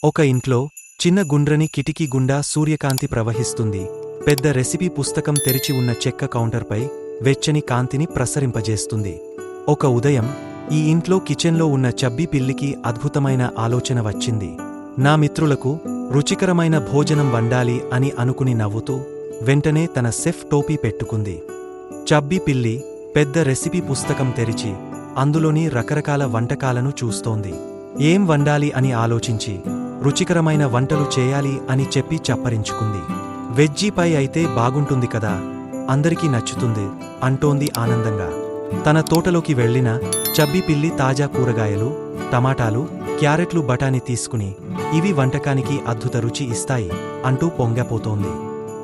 ఒక ఇంట్లో చిన్న గుండ్రని కిటికీ గుండా సూర్యకాంతి ప్రవహిస్తుంది. పెద్ద రెసిపీ పుస్తకం తెరిచి ఉన్న చెక్క కౌంటర్పై వెచ్చని కాంతిని ప్రసరింపజేస్తుంది. ఒక ఉదయం ఈ ఇంట్లో కిచెన్లో ఉన్న చబ్బీ పిల్లికి అద్భుతమైన ఆలోచన వచ్చింది. నా మిత్రులకు రుచికరమైన భోజనం వండాలి అని అనుకుని నవ్వుతూ వెంటనే తన సెఫ్ టోపీ పెట్టుకుంది. చబ్బీ పిల్లి పెద్ద రెసిపీ పుస్తకం తెరిచి అందులోని రకరకాల వంటకాలను చూస్తోంది. ఏం వండాలి అని ఆలోచించి రుచికరమైన వంటలు చేయాలి అని చెప్పి చప్పరించుకుంది. వెజ్జీ పై అయితే బాగుంటుంది కదా, అందరికీ నచ్చుతుంది అంటోంది ఆనందంగా. తన తోటలోకి వెళ్లిన చబ్బీ పిల్లి తాజా కూరగాయలు, టమాటాలు, క్యారెట్లు, బఠానీ తీసుకుని ఇవి వంటకానికి అద్భుత రుచి ఇస్తాయి అంటూ పొంగపోతోంది.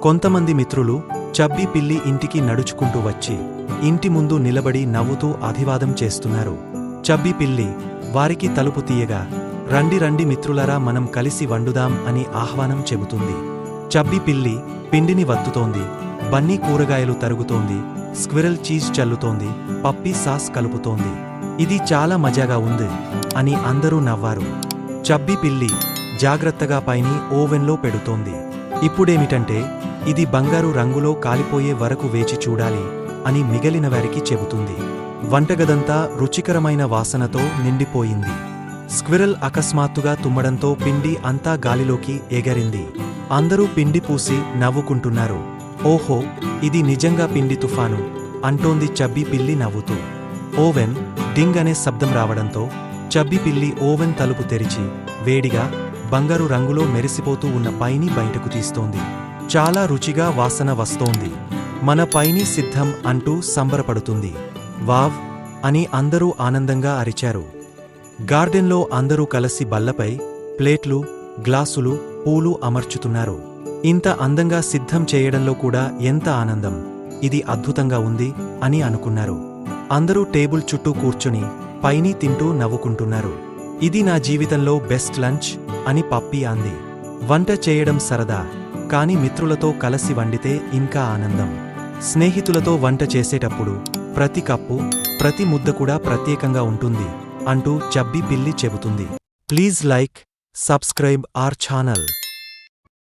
కొంతమంది మిత్రులు చబ్బీ పిల్లి ఇంటికి నడుచుకుంటూ వచ్చి ఇంటి ముందు నిలబడి నవ్వుతూ అభివాదం చేస్తున్నారు. చబ్బీ పిల్లి వారికి తలుపు తీయగా రండి రండి మిత్రులరా, మనం కలిసి వండుదాం అని ఆహ్వానం చెబుతుంది. చబ్బీ పిల్లి పిండిని వత్తుతోంది, బన్నీ కూరగాయలు తరుగుతోంది, స్క్విరల్ చీజ్ చల్లుతోంది, పప్పీ సాస్ కలుపుతోంది. ఇది చాలా మజాగా ఉంది అని అందరూ నవ్వారు. చబ్బీ పిల్లి జాగ్రత్తగా పైని ఓవెన్లో పెడుతోంది. ఇప్పుడేమిటంటే ఇది బంగారు రంగులో కాలిపోయే వరకు వేచి చూడాలి అని మిగిలిన వారికి చెబుతుంది. వంటగదంతా రుచికరమైన వాసనతో నిండిపోయింది. స్క్విరల్ అకస్మాత్తుగా తుమ్మడంతో పిండి అంతా గాలిలోకి ఎగరింది. అందరూ పిండి పూసి నవ్వుకుంటున్నారు. ఓహో, ఇది నిజంగా పిండి తుఫాను అంటోంది చబ్బీ పిల్లి నవ్వుతూ. ఓవెన్ డింగ్ అనే శబ్దం రావడంతో చబ్బీ పిల్లి ఓవెన్ తలుపు తెరిచి వేడిగా బంగారు రంగులో మెరిసిపోతూ ఉన్న పైని బయటకు తీస్తోంది. చాలా రుచిగా వాసన వస్తోంది. మన పైని సిద్ధం అంటూ సంబరపడుతుంది. వావ్ అని అందరూ ఆనందంగా అరిచారు. గార్డెన్లో అందరూ కలిసి బల్లపై ప్లేట్లు, గ్లాసులు, పూలు అమర్చుతున్నారు. ఇంత అందంగా సిద్ధం చేయడంలో కూడా ఎంత ఆనందం, ఇది అద్భుతంగా ఉంది అని అనుకున్నారు. అందరూ టేబుల్ చుట్టూ కూర్చుని పైని తింటూ నవ్వుకుంటున్నారు. ఇది నా జీవితంలో బెస్ట్ లంచ్ అని పప్పీ అంది. వంట చేయడం సరదా, కాని మిత్రులతో కలిసి వండితే ఇంకా ఆనందం. స్నేహితులతో వంట చేసేటప్పుడు ప్రతి కప్పు, ప్రతి ముద్ద కూడా ప్రత్యేకంగా ఉంటుంది అంటూ చబ్బీ పిల్లి చెబుతుంది. Please like, subscribe our channel.